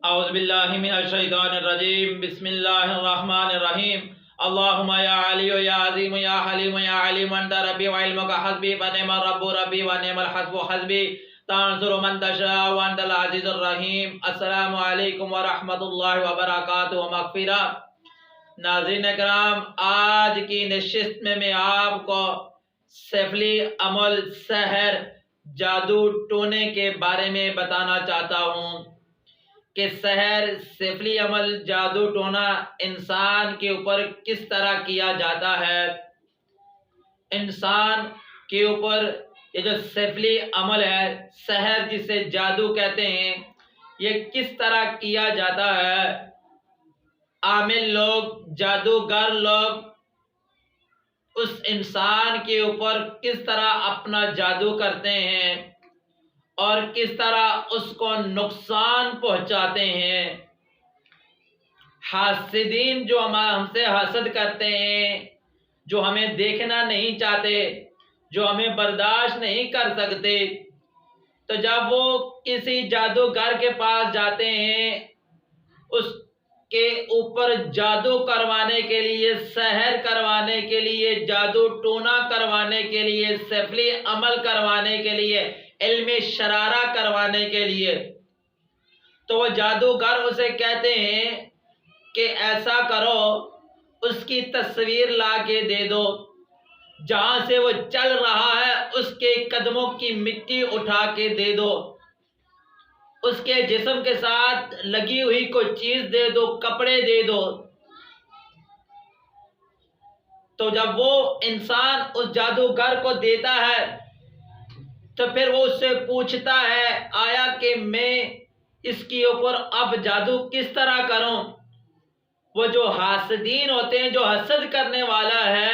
اعوذ باللہ من الشیطان الرجیم بسم اللہ الرحمن الرحیم اللہم یا علی یا عظیم یا حلیم یا علیم انت ربی وعلمک حسبی فنعم الرب ربی ونعم الحسب حسبی تنصر من تشاء وانت العزیز الرحیم۔ السلام علیکم ورحمۃ اللہ وبرکاتہ و مغفرہ۔ ناظرین اکرام، آج کی نشست میں آپ کو سفلی عمل، سحر، جادو ٹونے کے بارے میں بتانا چاہتا ہوں کہ سحر، سفلی عمل، جادو ٹونا انسان کے اوپر کس طرح کیا جاتا ہے۔ انسان کے اوپر یہ جو سفلی عمل ہے، سحر جسے جادو کہتے ہیں، یہ کس طرح کیا جاتا ہے۔ عامل لوگ، جادوگر لوگ اس انسان کے اوپر کس طرح اپنا جادو کرتے ہیں اور کس طرح اس کو نقصان پہنچاتے ہیں۔ حاسدین جو ہم سے حسد کرتے ہیں، جو ہمیں دیکھنا نہیں چاہتے، جو ہمیں برداشت نہیں کر سکتے، تو جب وہ کسی جادوگر کے پاس جاتے ہیں، اس کے اوپر جادو کروانے کے لیے، سحر کروانے کے لیے، جادو ٹونا کروانے کے لیے، سفلی عمل کروانے کے لیے، علم شرارہ کروانے کے لیے، تو وہ جادوگر اسے کہتے ہیں کہ ایسا کرو، اس کی تصویر لا کے دے دو، جہاں سے وہ چل رہا ہے اس کے قدموں کی مٹی اٹھا کے دے دو، اس کے جسم کے ساتھ لگی ہوئی کوئی چیز دے دو، کپڑے دے دو۔ تو جب وہ انسان اس جادوگر کو دیتا ہے تو پھر وہ اس سے پوچھتا ہے، آیا کہ میں اس کے اوپر اب جادو کس طرح کروں۔ وہ جو حاسدین ہوتے ہیں، جو حسد کرنے والا ہے،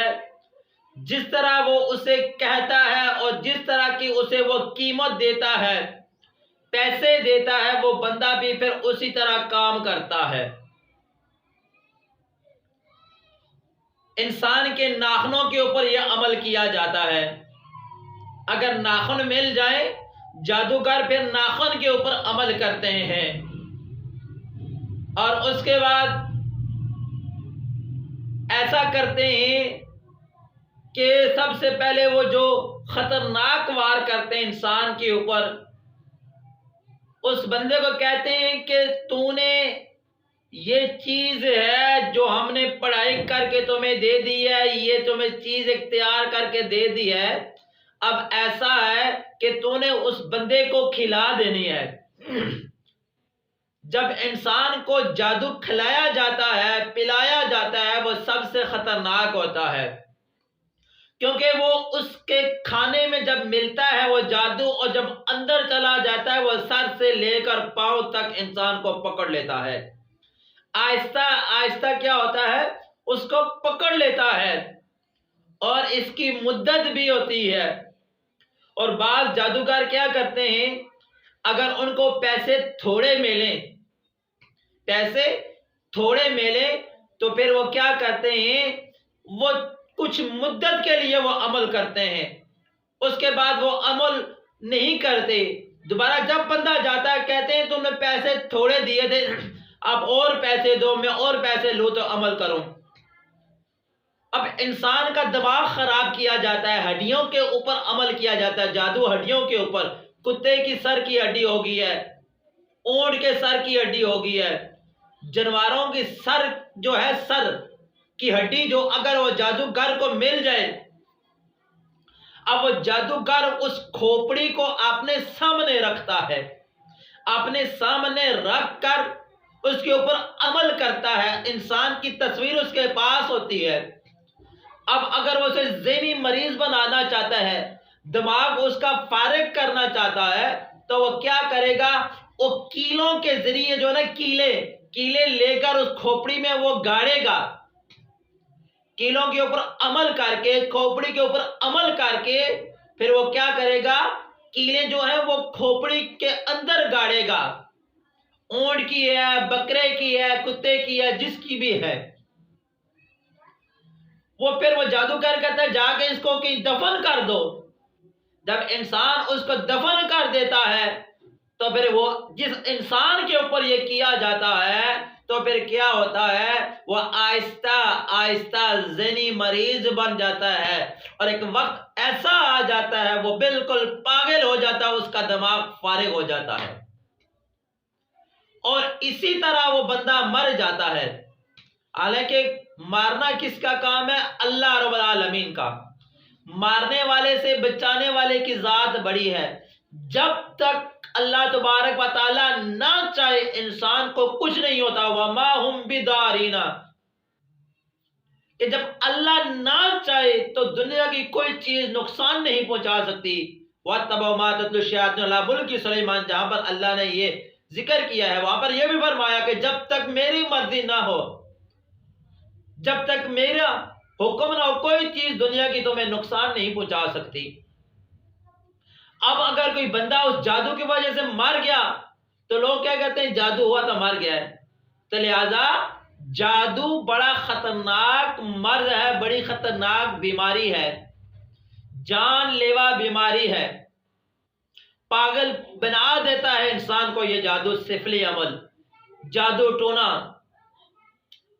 جس طرح وہ اسے کہتا ہے اور جس طرح کی اسے وہ قیمت دیتا ہے، پیسے دیتا ہے، وہ بندہ بھی پھر اسی طرح کام کرتا ہے۔ انسان کے ناخنوں کے اوپر یہ عمل کیا جاتا ہے۔ اگر ناخن مل جائے، جادوگر پھر ناخن کے اوپر عمل کرتے ہیں، اور اس کے بعد ایسا کرتے ہیں کہ سب سے پہلے وہ جو خطرناک وار کرتے ہیں انسان کے اوپر، اس بندے کو کہتے ہیں کہ تو نے یہ چیز ہے جو ہم نے پڑھائی کر کے تمہیں دے دی ہے، یہ تمہیں چیز اختیار کر کے دے دی ہے، اب ایسا ہے کہ تو نے اس بندے کو کھلا دینی ہے۔ جب انسان کو جادو کھلایا جاتا ہے، پلایا جاتا ہے، وہ سب سے خطرناک ہوتا ہے، کیونکہ وہ اس کے کھانے میں جب ملتا ہے وہ جادو، اور جب اندر چلا جاتا ہے وہ سر سے لے کر پاؤں تک انسان کو پکڑ لیتا ہے۔ آہستہ آہستہ کیا ہوتا ہے، اس کو پکڑ لیتا ہے، اور اس کی مدت بھی ہوتی ہے۔ اور بعض جادوگر کیا کرتے ہیں، اگر ان کو پیسے تھوڑے ملیں، تو پھر وہ کیا کرتے ہیں، وہ کچھ مدت کے لیے وہ عمل کرتے ہیں، اس کے بعد وہ عمل نہیں کرتے۔ دوبارہ جب بندہ جاتا ہے، کہتے ہیں تم نے پیسے تھوڑے دیے تھے، اب اور پیسے دو، میں اور پیسے لوں تو عمل کروں۔ اب انسان کا دماغ خراب کیا جاتا ہے، ہڈیوں کے اوپر عمل کیا جاتا ہے، جادو ہڈیوں کے اوپر۔ کتے کی سر کی ہڈی ہوگی ہے، اونٹ کے سر کی ہڈی ہوگی ہے، جانوروں کی سر جو ہے، سر کی ہڈی جو اگر وہ جادوگر کو مل جائے، اب وہ جادوگر اس کھوپڑی کو اپنے سامنے رکھتا ہے، اپنے سامنے رکھ کر اس کے اوپر عمل کرتا ہے۔ انسان کی تصویر اس کے پاس ہوتی ہے۔ اب اگر وہ اسے ذہنی مریض بنانا چاہتا ہے، دماغ اس کا فارغ کرنا چاہتا ہے، تو وہ کیا کرے گا، وہ کیلوں کے ذریعے جو نا کیلے لے کر اس کھوپڑی میں وہ گاڑے گا، کیلوں کے اوپر عمل کر کے، کھوپڑی کے اوپر عمل کر کے، پھر وہ کیا کرے گا، کیلے جو ہیں وہ کھوپڑی کے اندر گاڑے گا، اونٹ کی ہے، بکرے کی ہے، کتے کی ہے، جس کی بھی ہے۔ وہ پھر وہ جادوگر کہتا ہے جا کے اس کو کہیں دفن کر دو۔ جب انسان اس کو دفن کر دیتا ہے تو پھر وہ جس انسان کے اوپر یہ کیا جاتا ہے تو پھر کیا ہوتا ہے، وہ آہستہ آہستہ ذہنی مریض بن جاتا ہے، اور ایک وقت ایسا آ جاتا ہے وہ بالکل پاگل ہو جاتا ہے، اس کا دماغ فارغ ہو جاتا ہے، اور اسی طرح وہ بندہ مر جاتا ہے۔ حالانکہ مارنا کس کا کام ہے؟ اللہ رب العالمین کا۔ مارنے والے سے بچانے والے کی ذات بڑی ہے۔ جب تک اللہ تبارک و تعالی نہ چاہے انسان کو کچھ نہیں ہوتا، وَمَا هُمْ بِضَارِّينَ، کہ جب اللہ نہ چاہے تو دنیا کی کوئی چیز نقصان نہیں پہنچا سکتی۔ وَاتَّبَعُوا مَا تَتْلُو الشَّيَاطِينُ عَلَىٰ مُلْكِ سُلَيْمَانَ، جہاں پر اللہ نے یہ ذکر کیا ہے وہاں پر یہ بھی فرمایا کہ جب تک میری مرضی نہ ہو، جب تک میرا حکم نہ ہو، کوئی چیز دنیا کی تمہیں نقصان نہیں پہنچا سکتی۔ اب اگر کوئی بندہ اس جادو کی وجہ سے مر گیا تو لوگ کیا کہتے ہیں؟ جادو ہوا تو مر گیا ہے۔ تو لہذا جادو بڑا خطرناک مرض ہے، بڑی خطرناک بیماری ہے، جان لیوا بیماری ہے، پاگل بنا دیتا ہے انسان کو یہ جادو، سفلی عمل، جادو ٹونا۔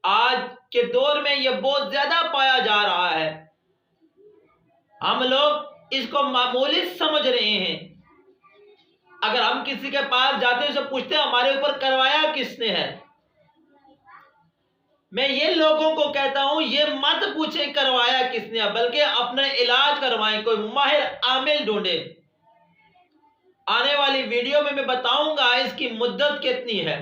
آج کے دور میں یہ بہت زیادہ پایا جا رہا ہے، ہم لوگ اس کو معمولی سمجھ رہے ہیں۔ اگر ہم کسی کے پاس جاتے ہیں، اسے پوچھتے ہیں ہمارے اوپر کروایا کس نے ہے، میں یہ لوگوں کو کہتا ہوں یہ مت پوچھیں کروایا کس نے ہے، بلکہ اپنا علاج کروائیں، کوئی ماہر عامل ڈھونڈیں۔ آنے والی ویڈیو میں بتاؤں گا اس کی مدت کتنی ہے،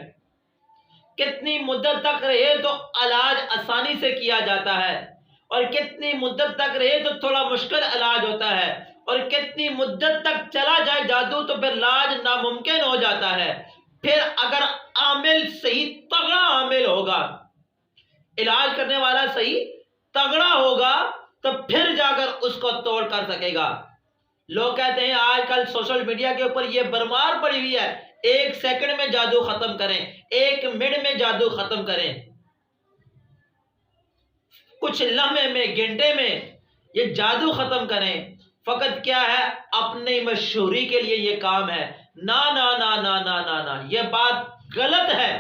کتنی مدت تک رہے تو علاج آسانی سے کیا جاتا ہے، اور کتنی مدت تک رہے تو تھوڑا مشکل علاج ہوتا ہے، اور کتنی مدت تک چلا جائے جادو تو پھر علاج ناممکن ہو جاتا ہے۔ پھر اگر عامل صحیح تگڑا عامل ہوگا، علاج کرنے والا صحیح تگڑا ہوگا تو پھر جا کر اس کو توڑ کر سکے گا۔ لوگ کہتے ہیں آج کل سوشل میڈیا کے اوپر یہ برمار پڑی ہوئی ہے، 1 سیکنڈ میں جادو ختم کریں، 1 منٹ میں جادو ختم کریں، کچھ لمحے میں، گھنٹے میں یہ جادو ختم کریں۔ فقط کیا ہے؟ اپنی مشہوری کے لیے یہ کام ہے۔ نا نا نا نا نا نا نا، یہ بات غلط ہے۔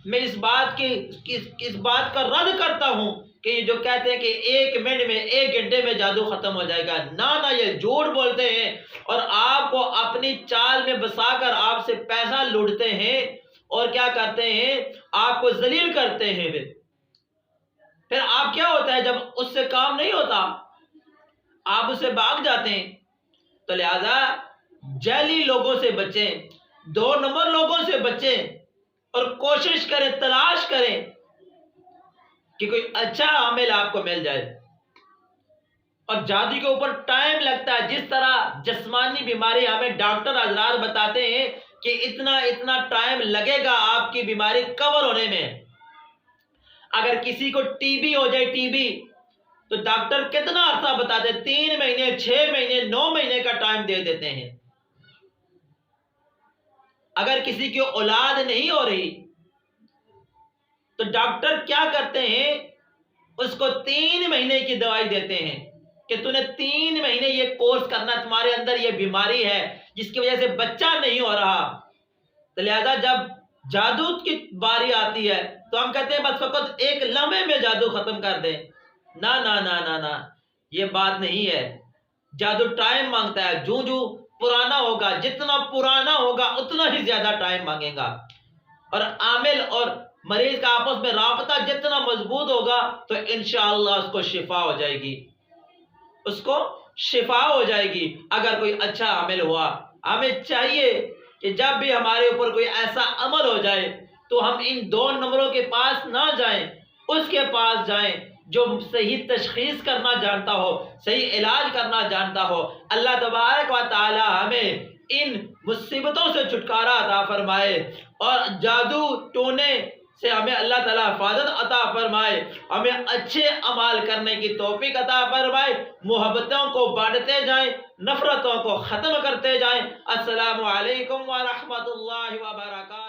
میں اس بات کا رد کرتا ہوں کہ یہ جو کہتے ہیں کہ 1 منٹ میں، 1 گھنٹے میں جادو ختم ہو جائے گا، نا نا، یہ جھوٹ بولتے ہیں، اور آپ کو اپنی چال میں بسا کر آپ سے پیسہ لوٹتے ہیں، اور کیا کرتے ہیں؟ آپ کو ذلیل کرتے ہیں۔ پھر آپ کیا ہوتا ہے جب اس سے کام نہیں ہوتا؟ آپ اسے بھاگ جاتے ہیں۔ تو لہذا جعلی لوگوں سے بچیں، 2 نمبر لوگوں سے بچیں، اور کوشش کریں، تلاش کریں کہ کوئی اچھا عامل آپ کو مل جائے۔ اور جادو کے اوپر ٹائم لگتا ہے، جس طرح جسمانی بیماری ہمیں ڈاکٹر حضرات بتاتے ہیں کہ اتنا ٹائم لگے گا آپ کی بیماری کور ہونے میں۔ اگر کسی کو ٹی بی ہو جائے، ٹی بی، تو ڈاکٹر کتنا عرصہ بتاتے ہیں؟ 3 مہینے، 6 مہینے، 9 مہینے کا ٹائم دے دیتے ہیں۔ اگر کسی کی اولاد نہیں ہو رہی تو ڈاکٹر کیا کرتے ہیں؟ اس کو 3 مہینے کی دوائی دیتے ہیں کہ تو نے 3 مہینے یہ کورس کرنا، تمہارے اندر یہ بیماری ہے جس کی وجہ سے بچہ نہیں ہو رہا۔ تو لہذا جب جادو کی باری آتی ہے تو ہم کہتے ہیں بس فقط 1 لمحے میں جادو ختم کر دیں۔ نا نا نا نا نا، یہ بات نہیں ہے۔ جادو ٹائم مانگتا ہے، جو پرانا ہوگا، جتنا پرانا ہوگا اتنا ہی زیادہ ٹائم مانگے گا، اور عامل اور مریض کا آپس میں رابطہ جتنا مضبوط ہوگا تو انشاءاللہ اس کو شفا ہو جائے گی، اس کو شفا ہو جائے گی اگر کوئی اچھا عامل ہوا۔ ہمیں چاہیے کہ جب بھی ہمارے اوپر کوئی ایسا عمل ہو جائے تو ہم ان 2 نمبروں کے پاس نہ جائیں، اس کے پاس جائیں جو صحیح تشخیص کرنا جانتا ہو، صحیح علاج کرنا جانتا ہو۔ اللہ تبارک و تعالی ہمیں ان مصیبتوں سے چھٹکارا عطا فرمائے، اور جادو ٹونے سے ہمیں اللہ تعالیٰ حفاظت عطا فرمائے، ہمیں اچھے اعمال کرنے کی توفیق عطا فرمائے، محبتوں کو بانٹتے جائیں، نفرتوں کو ختم کرتے جائیں۔ السلام علیکم ورحمۃ اللہ وبرکاتہ۔